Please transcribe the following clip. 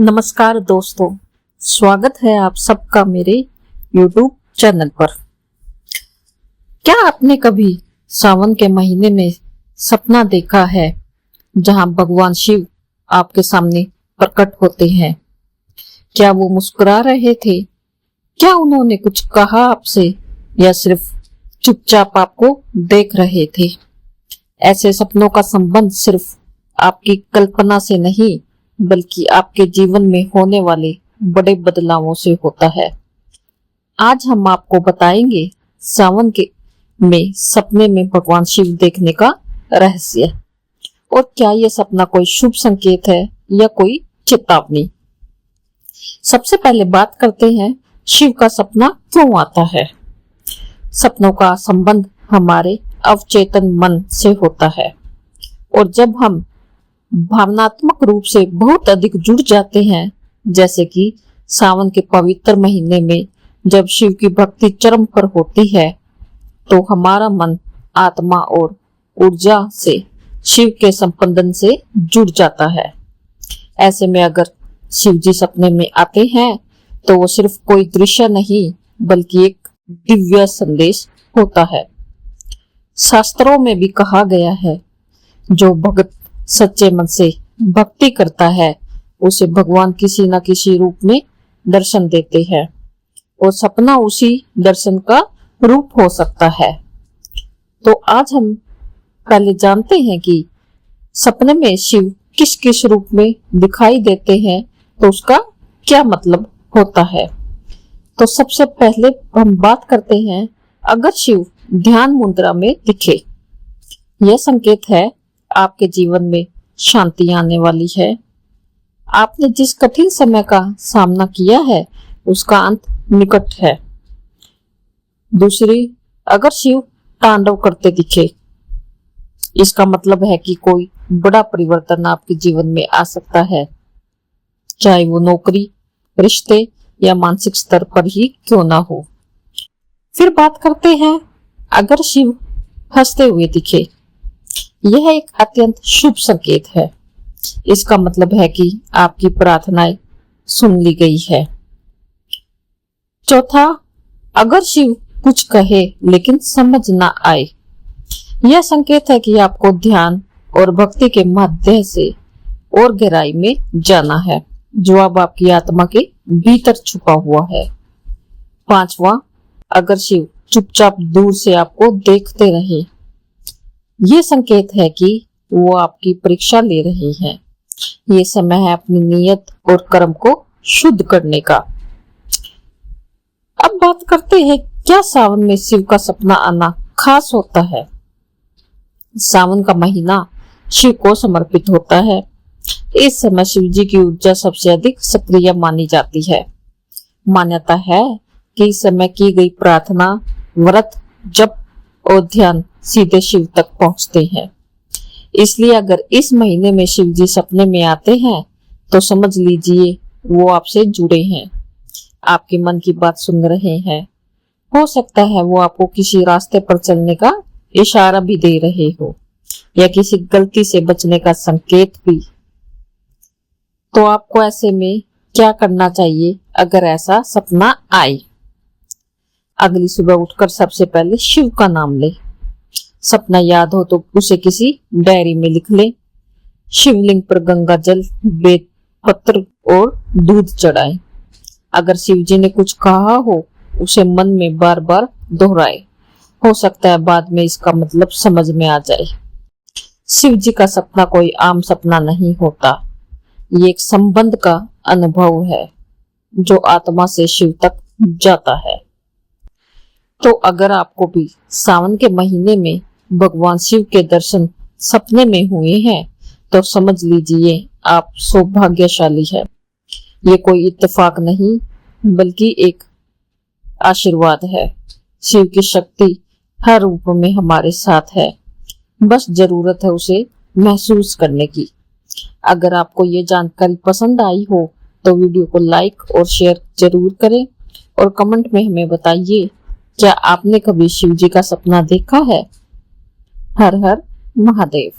नमस्कार दोस्तों, स्वागत है आप सबका मेरे YouTube चैनल पर। क्या आपने कभी सावन के महीने में सपना देखा है जहां भगवान शिव आपके सामने प्रकट होते हैं? क्या वो मुस्कुरा रहे थे? क्या उन्होंने कुछ कहा आपसे या सिर्फ चुपचाप आपको देख रहे थे? ऐसे सपनों का संबंध सिर्फ आपकी कल्पना से नहीं बल्कि आपके जीवन में होने वाले बड़े बदलावों से होता है। आज हम आपको बताएंगे सावन के में सपने में भगवान शिव देखने का रहस्य और क्या यह सपना कोई शुभ संकेत है या कोई चेतावनी। सबसे पहले बात करते हैं शिव का सपना क्यों आता है। सपनों का संबंध हमारे अवचेतन मन से होता है और जब हम भावनात्मक रूप से बहुत अधिक जुड़ जाते हैं, जैसे कि सावन के पवित्र महीने में जब शिव की भक्ति चरम पर होती है, तो हमारा मन आत्मा और ऊर्जा से शिव के संबंधन से जुड़ जाता है। ऐसे में अगर शिव जी सपने में आते हैं तो वो सिर्फ कोई दृश्य नहीं बल्कि एक दिव्य संदेश होता है। शास्त्रों में भी कहा गया है, जो भक्त सच्चे मन से भक्ति करता है उसे भगवान किसी न किसी रूप में दर्शन देते हैं और सपना उसी दर्शन का रूप हो सकता है। तो आज हम पहले जानते हैं कि सपने में शिव किस किस रूप में दिखाई देते हैं, तो उसका क्या मतलब होता है। तो सबसे पहले हम बात करते हैं, अगर शिव ध्यान मुद्रा में दिखे, यह संकेत है आपके जीवन में शांति आने वाली है। आपने जिस कठिन समय का सामना किया है उसका अंत निकट है। दूसरी, अगर शिव तांडव करते दिखे, इसका मतलब है कि कोई बड़ा परिवर्तन आपके जीवन में आ सकता है, चाहे वो नौकरी, रिश्ते या मानसिक स्तर पर ही क्यों ना हो। फिर बात करते हैं, अगर शिव हंसते हुए दिखे, यह एक अत्यंत शुभ संकेत है। इसका मतलब है कि आपकी प्रार्थनाएं सुन ली गई है। चौथा, अगर शिव कुछ कहे लेकिन समझ ना आए, यह संकेत है कि आपको ध्यान और भक्ति के माध्यम से और गहराई में जाना है, जो अब आपकी आत्मा के भीतर छुपा हुआ है। पांचवा, अगर शिव चुपचाप दूर से आपको देखते रहे, ये संकेत है कि वो आपकी परीक्षा ले रहे हैं। ये समय है अपनी नियत और कर्म को शुद्ध करने का। अब बात करते हैं, क्या सावन में शिव का सपना आना खास होता है। सावन का महीना शिव को समर्पित होता है। इस समय शिव जी की ऊर्जा सबसे अधिक सक्रिय मानी जाती है। मान्यता है कि इस समय की गई प्रार्थना, व्रत, जप और ध्यान सीधे शिव तक पहुंचते हैं। इसलिए अगर इस महीने में शिव जी सपने में आते हैं तो समझ लीजिए वो आपसे जुड़े हैं, आपके मन की बात सुन रहे हैं। हो सकता है वो आपको किसी रास्ते पर चलने का इशारा भी दे रहे हो या किसी गलती से बचने का संकेत भी। तो आपको ऐसे में क्या करना चाहिए अगर ऐसा सपना आए? अगली सुबह उठकर सबसे पहले शिव का नाम ले। सपना याद हो तो उसे किसी डायरी में लिख ले। शिवलिंग पर गंगा जल, बेल पत्र और दूध चढ़ाए। अगर शिव जी ने कुछ कहा हो उसे मन में बार बार दोहराए। हो सकता है बाद में इसका मतलब समझ में आ जाए। शिव जी का सपना कोई आम सपना नहीं होता, ये एक संबंध का अनुभव है जो आत्मा से शिव तक जाता है। तो अगर आपको भी सावन के महीने में भगवान शिव के दर्शन सपने में हुए हैं तो समझ लीजिए आप सौभाग्यशाली है। ये कोई इत्तेफाक नहीं बल्कि एक आशीर्वाद है। शिव की शक्ति हर रूप में हमारे साथ है, बस जरूरत है उसे महसूस करने की। अगर आपको ये जानकारी पसंद आई हो तो वीडियो को लाइक और शेयर जरूर करें और कमेंट में हमें बताइए, क्या आपने कभी शिव जी का सपना देखा है? हर हर महादेव।